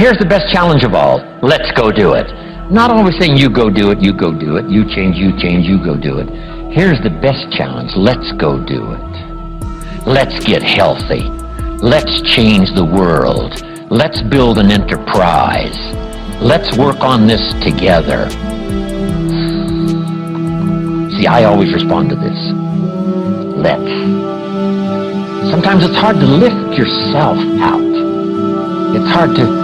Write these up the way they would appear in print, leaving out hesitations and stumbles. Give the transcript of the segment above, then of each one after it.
here's the best challenge of all. Let's go do it. Not always saying you go do it, you go do it, you change, you go do it. Here's the best challenge. Let's go do it. Let's get healthy. Let's change the world. Let's build an enterprise. Let's work on this together. See, I always respond to this. Let's. Sometimes it's hard to lift yourself out. It's hard to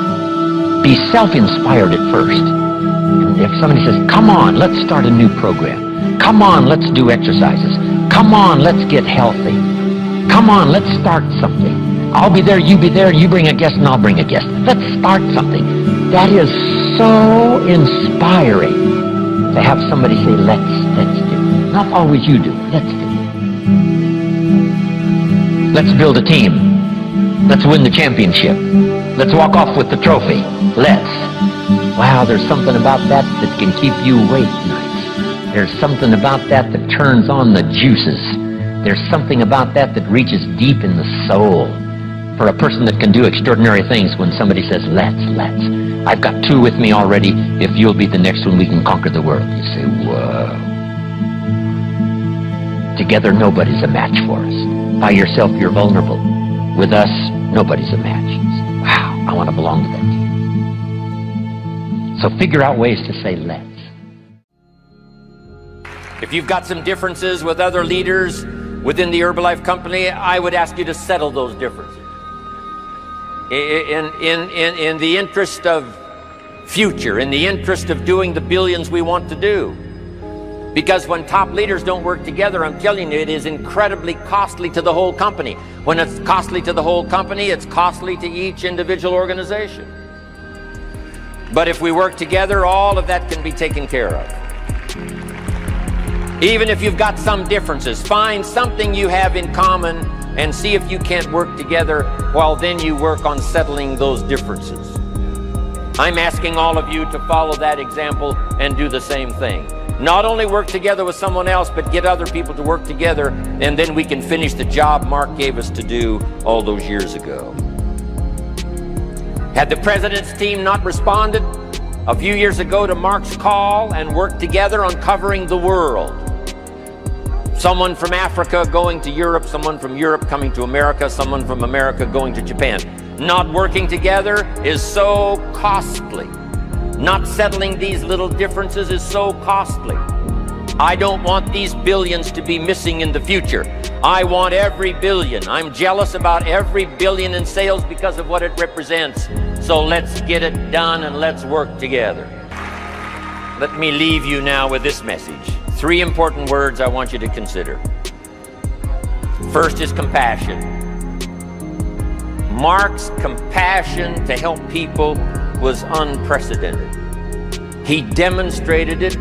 be self-inspired at first. And if somebody says, come on, let's start a new program. Come on, let's do exercises. Come on, let's get healthy. Come on, let's start something. I'll be there, you be there, you bring a guest and I'll bring a guest. Let's start something. That is so inspiring to have somebody say, let's do. Not always you do, let's do. Let's build a team. Let's win the championship. Let's walk off with the trophy. Let's. Wow, there's something about that that can keep you awake nights. There's something about that that turns on the juices. There's something about that that reaches deep in the soul. For a person that can do extraordinary things when somebody says, let's. I've got two with me already. If you'll be the next one, we can conquer the world. You say, whoa. Together, nobody's a match for us. By yourself, you're vulnerable. With us, nobody's a match. You say, wow, I want to belong to that team. So figure out ways to say, let's. If you've got some differences with other leaders within the Herbalife company, I would ask you to settle those differences. In the interest of future, in the interest of doing the billions we want to do. Because when top leaders don't work together, I'm telling you, it is incredibly costly to the whole company. When it's costly to the whole company, it's costly to each individual organization. But if we work together, all of that can be taken care of. Even if you've got some differences, find something you have in common and see if you can't work together while then you work on settling those differences. I'm asking all of you to follow that example and do the same thing. Not only work together with someone else, but get other people to work together, and then we can finish the job Mark gave us to do all those years ago. Had the president's team not responded a few years ago to Mark's call and worked together on covering the world, someone from Africa going to Europe, someone from Europe coming to America, someone from America going to Japan. Not working together is so costly. Not settling these little differences is so costly. I don't want these billions to be missing in the future. I want every billion. I'm jealous about every billion in sales because of what it represents. So let's get it done and let's work together. Let me leave you now with this message. 3 important words I want you to consider. First is compassion. Mark's compassion to help people was unprecedented. He demonstrated it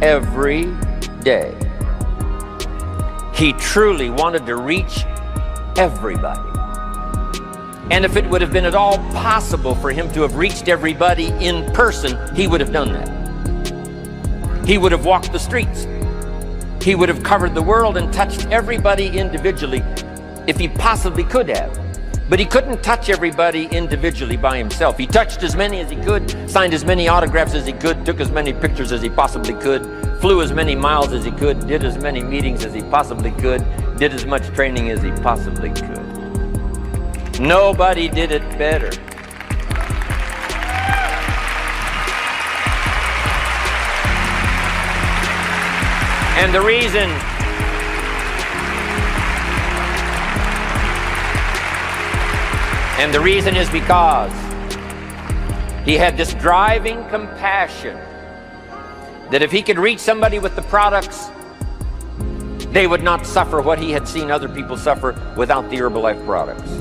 every day. He truly wanted to reach everybody. And if it would have been at all possible for him to have reached everybody in person, he would have done that. He would have walked the streets. He would have covered the world and touched everybody individually if he possibly could have. But he couldn't touch everybody individually by himself. He touched as many as he could, signed as many autographs as he could, took as many pictures as he possibly could, flew as many miles as he could, did as many meetings as he possibly could, did as much training as he possibly could. Nobody did it better. And the reason is because he had this driving compassion that if he could reach somebody with the products, they would not suffer what he had seen other people suffer without the Herbalife products.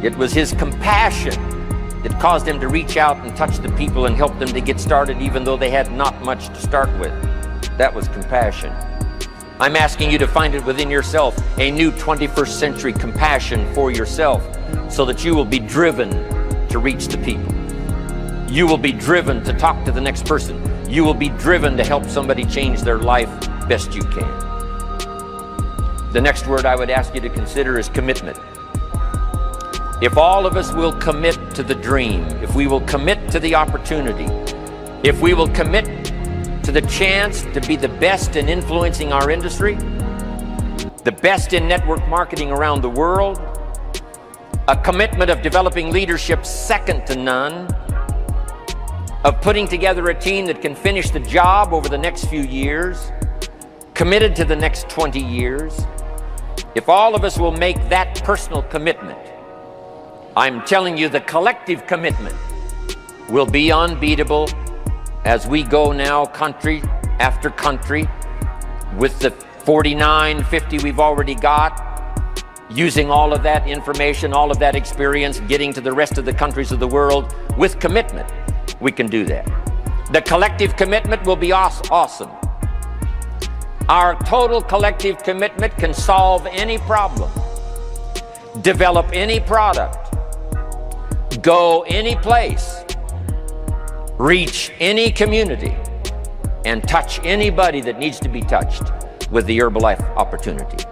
It was his compassion that caused him to reach out and touch the people and help them to get started even though they had not much to start with. That was compassion. I'm asking you to find it within yourself, a new 21st century compassion for yourself, so that you will be driven to reach the people. You will be driven to talk to the next person. You will be driven to help somebody change their life best you can. The next word I would ask you to consider is commitment. if all of us will commit to the dream, if we will commit to the opportunity, if we will commit to the chance to be the best in influencing our industry, the best in network marketing around the world, a commitment of developing leadership second to none, of putting together a team that can finish the job over the next few years, committed to the next 20 years, if all of us will make that personal commitment, I'm telling you the collective commitment will be unbeatable as we go now country after country with the 49, 50 we've already got, using all of that information, all of that experience, getting to the rest of the countries of the world with commitment. We can do that. The collective commitment will be awesome. Our total collective commitment can solve any problem, develop any product, go any place, reach any community, and touch anybody that needs to be touched with the Herbalife opportunity.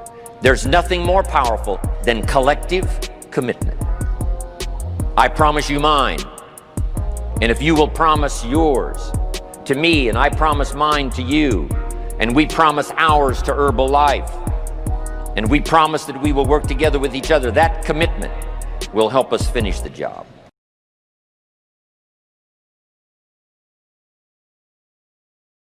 There's nothing more powerful than collective commitment. I promise you mine, and if you will promise yours to me, and I promise mine to you, and we promise ours to Herbalife, and we promise that we will work together with each other, that commitment will help us finish the job.